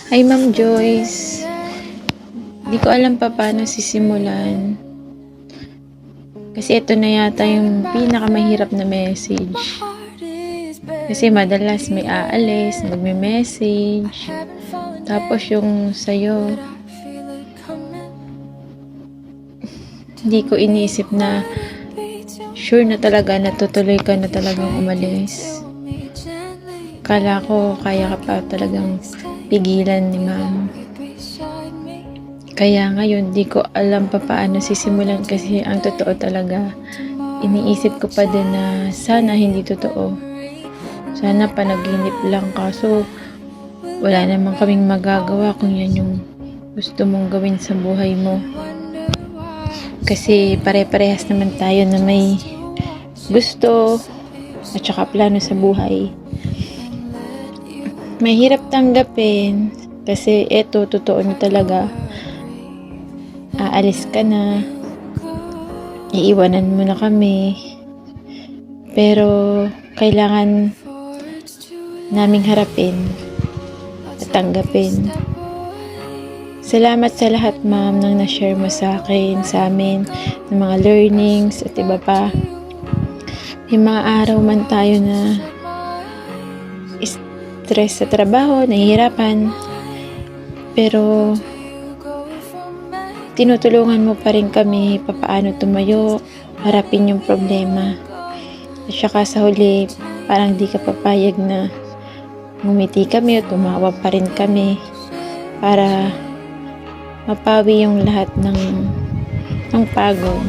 Hi, Ma'am Joyce. Di ko alam pa paano sisimulan. Kasi ito na yata yung pinakamahirap na message. Kasi madalas may aalis, magme-message. Tapos yung sa'yo, hindi ko iniisip na sure na talaga natutuloy ka na talagang umalis. Kala ko kaya ka pa talagang pigilan ni Ma'am. Kaya ngayon, di ko alam pa paano sisimulan kasi ang totoo talaga, iniisip ko pa din na sana hindi totoo. Sana panaginip lang kaso wala namang kaming magagawa kung yan yung gusto mong gawin sa buhay mo. Kasi pare-parehas naman tayo na may gusto at saka plano sa buhay. Mahirap tanggapin kasi eto, totoo na talaga. Aalis ka na, iiwanan mo na kami, pero kailangan naming harapin at tanggapin. Salamat sa lahat, Ma'am, nang na-share mo sa akin, sa amin, ng mga learnings at iba pa. May mga araw man tayo na stress sa trabaho, nahihirapan, pero tinutulungan mo pa rin kami papaano tumayo, harapin yung problema. At saka sa huli, parang di ka papayag na ngumiti kami o tumawa pa rin kami para mapawi yung lahat ng pagod.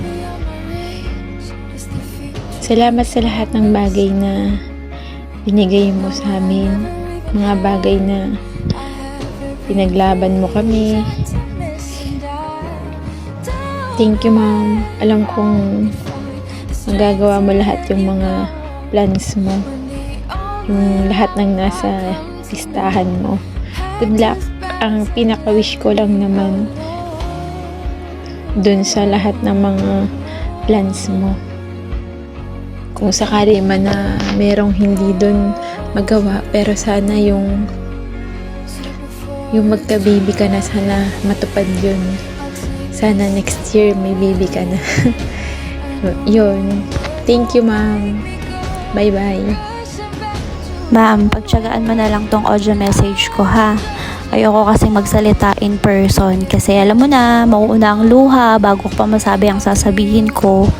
Salamat sa lahat ng bagay na binigay mo sa amin. Mga bagay na pinaglaban mo kami. Thank you, Ma'am. Alam kong magagawa mo lahat yung mga plans mo. Yung lahat ng nasa listahan mo. Good luck. Ang pinaka-wish ko lang naman dun sa lahat ng mga plans mo. Kung sakali man na merong hindi dun magawa, pero sana yung magka-baby ka na, sana matupad yun. Sana next year may baby ka na. Yun. Thank you, Ma'am. Bye-bye. Ma'am, pagtiyagaan mo na lang tong audio message ko, ha? Ayoko kasi magsalita in person kasi alam mo na, mauuna ang luha bago ko pa masabi ang sasabihin ko.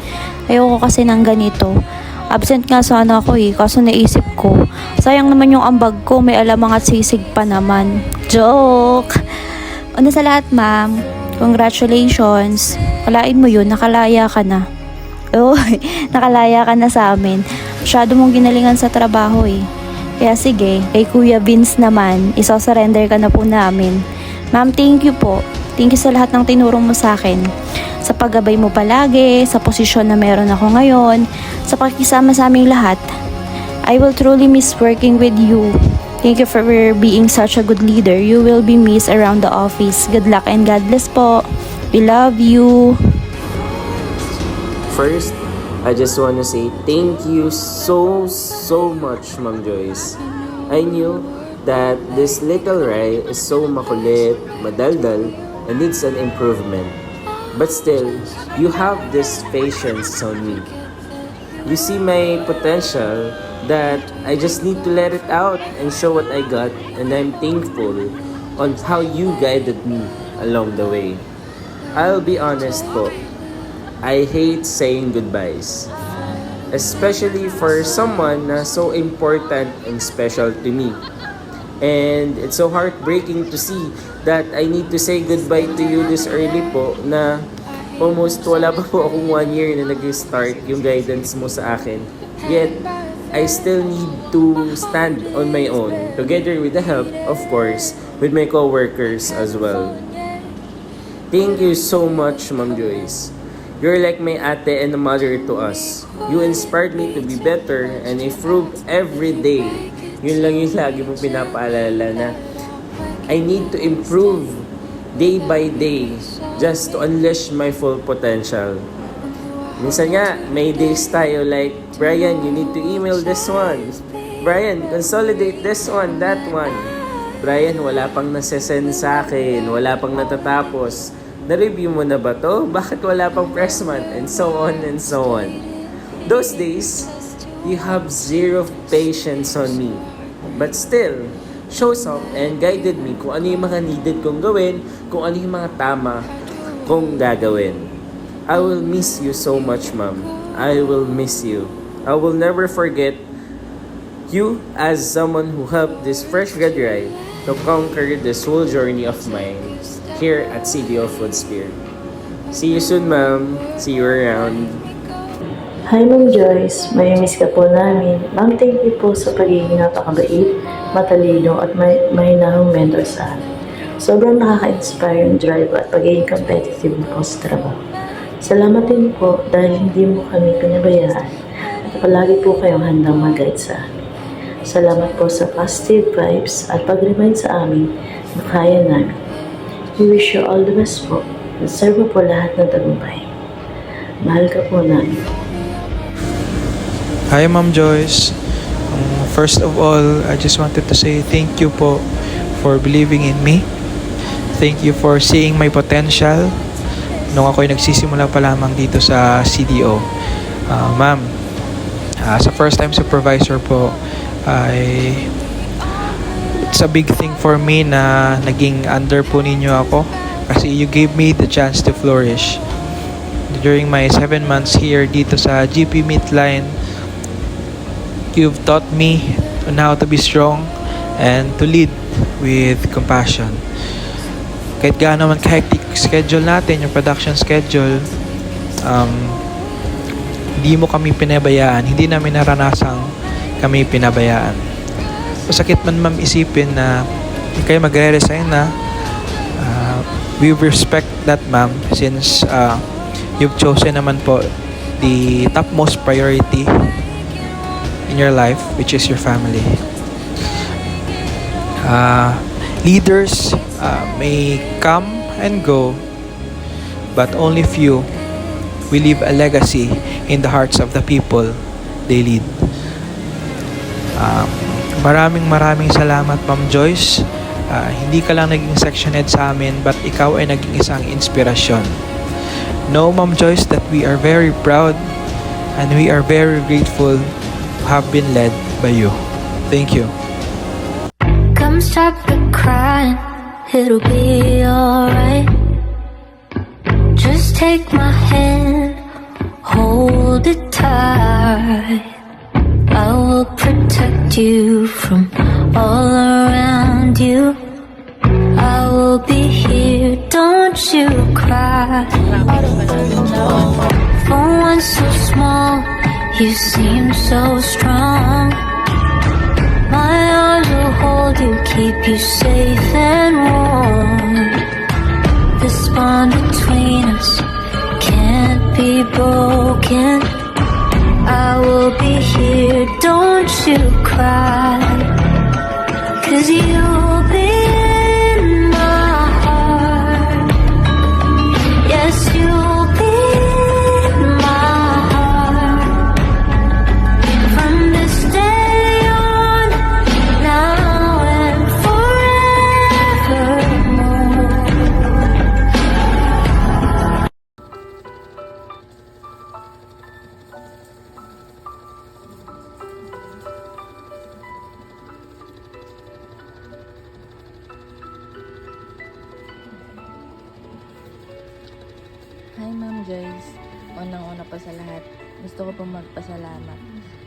Ayoko kasi ng ganito. Absent nga sana ako kaso naisip ko, sayang naman yung ambag ko, may alamang at sisig pa naman. Joke! Una sa lahat, ma'am, congratulations. Kalain mo yun, nakalaya ka na. Oh, nakalaya ka na sa amin. Masyado mong ginalingan sa trabaho Kaya sige, kay Kuya Vince naman, iso-surrender ka na po namin. Ma'am, thank you po. Thank you sa lahat ng tinurong mo sa akin. Sa paggabay mo palagi, sa posisyon na meron ako ngayon, sa pakikisama sa aming lahat. I will truly miss working with you. Thank you for being such a good leader. You will be missed around the office. Good luck and God bless po. We love you. First, I just want to say thank you so much, Ma'am Joyce. I knew that this little Rai is so makulit, madaldal, and needs an improvement. But still, you have this patience on me. You see my potential that I just need to let it out and show what I got, and I'm thankful on how you guided me along the way. I'll be honest po, I hate saying goodbyes. Especially for someone na so important and special to me. And it's so heartbreaking to see that I need to say goodbye to you this early po na almost wala pa po akong 1 year na nag-start yung guidance mo sa akin. Yet, I still need to stand on my own together with the help, of course, with my co-workers as well. Thank you so much, Ma'am Joyce. You're like my ate and a mother to us. You inspired me to be better and improve every day. Yun lang yung lagi mong pinapaalala na I need to improve day by day just to unleash my full potential. Minsan nga, may days tayo like, Brian, you need to email this one. Brian, consolidate this one, that one. Brian, wala pang nasesend sa akin, wala pang natatapos. Na-review mo na ba to? Bakit wala pang press month? And so on and so on. Those days, you have zero patience on me. But still, shows up and guided me kung ano yung mga needed kong gawin, kung ano yung mga tama kong gagawin. I will miss you so much, Ma'am. I will miss you. I will never forget you as someone who helped this fresh grad Rai to conquer this whole journey of mine here at CDO Food Spear. See you soon, Ma'am. See you around. Hi Ma'am Joyce, may miss ka po namin. Ma'am, thank you po sa pagiging napakabait, matalino at mahinahong mentor sa amin. Sobrang nakaka-inspire yung drive at pagiging competitive mo po sa trabaho. Salamat din po dahil hindi mo kami pinabayaan at palagi po kayong handang mag-guide sa amin. Salamat po sa positive vibes at pag-remind sa amin na kaya namin. We wish you all the best po. Deserve mo po lahat ng tagumpay. Mahal ka po namin. Hi Ma'am Joyce. First of all, I just wanted to say thank you po for believing in me. Thank you for seeing my potential nung ako'y nagsisimula pa lamang dito sa CDO. Ma'am, as a first time supervisor po, it's a big thing for me na naging under po ninyo ako kasi you gave me the chance to flourish. During my 7 months here dito sa GP Midline, you've taught me on how to be strong and to lead with compassion. Kahit gaano man ka-hectic schedule natin, yung production schedule, hindi mo kami pinabayaan, hindi namin naranasang kami pinabayaan. Masakit man ma'am isipin na kayo magre-resign na, we respect that ma'am since you've chosen naman po the topmost priority in your life, which is your family. Leaders may come and go, but only few will leave a legacy in the hearts of the people they lead. Maraming salamat Ma'am Joyce. Hindi ka lang naging section head sa amin, but ikaw ay naging isang inspirasyon. Know Ma'am Joyce that we are very proud and we are very grateful have been led by you. Thank you. Come stop the crying, it'll be alright. Just take my hand, hold it tight. I will protect you from all around you. I will be here, don't you cry. For one so small, you seem so strong. My arms will hold you, keep you safe and warm. This bond between us can't be broken. I will be here, don't you cry. 'Cause you'll be in my heart. Yes, you'll be in my heart. From this day on, now and forevermore. Hi Ma'am Joyce, unang-una pa sa lahat, gusto ko pong magpasalamat.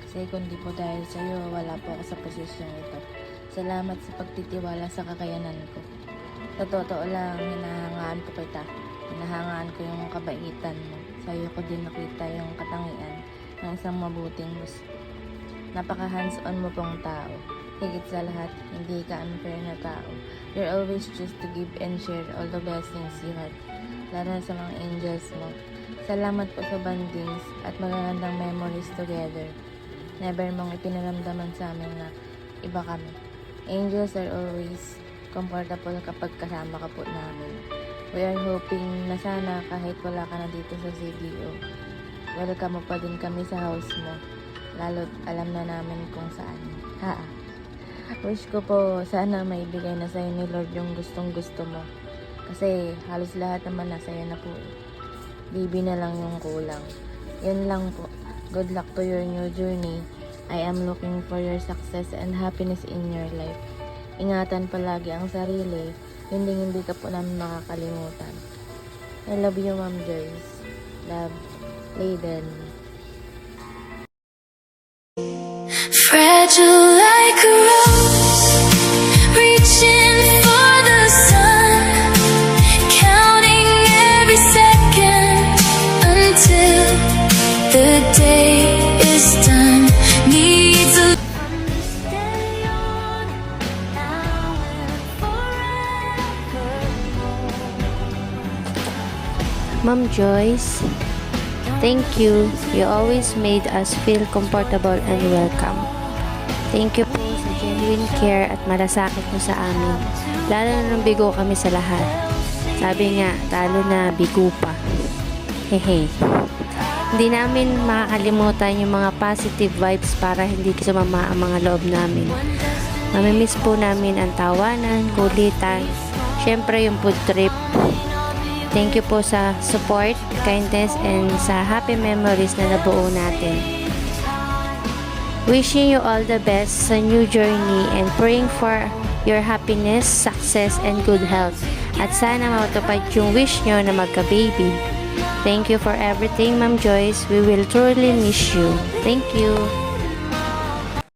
Kasi kundi po dahil sa iyo, wala po ako sa posisyon ito. Salamat sa pagtitiwala sa kakayanan ko. Sa totoo lang, hinahangaan po kita. Hinahangaan ko yung kabaitan mo. Sa iyo ko din nakita yung katangian ng isang mabuting boss. Napaka hands-on mo pong tao. Higit sa lahat, hindi ka unfair na tao. You're always choose to give and share all the blessings you had. Lalo na sa mga angels mo. Salamat po sa bandings at magagandang memories together. Never mong ipinaramdaman sa amin na iba kami. Angels are always comfortable kapag kasama ka po namin. We are hoping na sana kahit wala ka na dito sa CDO, welcome mo pa din kami sa house mo. Lalo't alam na namin kung saan. Wish ko po sana maibigay na sa'yo ni Lord yung gustong gusto mo. Kasi halos lahat naman nasa'yo na po eh. Bibi na lang yung kulang. Yun lang po. Good luck to your new journey. I am looking for your success and happiness in your life. Ingatan palagi ang sarili. Hindi ka po namin makakalimutan. I love you, Ma'am Joyce. Love, Layden. Fragile like a rose, reaching for the sun, counting every second until the day is done. Needs a stay on now and forevermore. Ma'am Joyce, thank you. You always made us feel comfortable and welcome. Thank you po sa genuine care at malasakit mo sa amin. Lalo na nung bigo kami sa lahat. Sabi nga, talo na bigo pa. Hehe. Hindi namin makakalimutan yung mga positive vibes para hindi sumama ang mga loob namin. Mamimiss po namin ang tawanan, kulitan, syempre yung food trip. Thank you po sa support, kindness, and sa happy memories na nabuo natin. Wishing you all the best sa new journey and praying for your happiness, success, and good health. At sana matupad yung wish nyo na magka-baby. Thank you for everything, Ma'am Joyce. We will truly miss you. Thank you.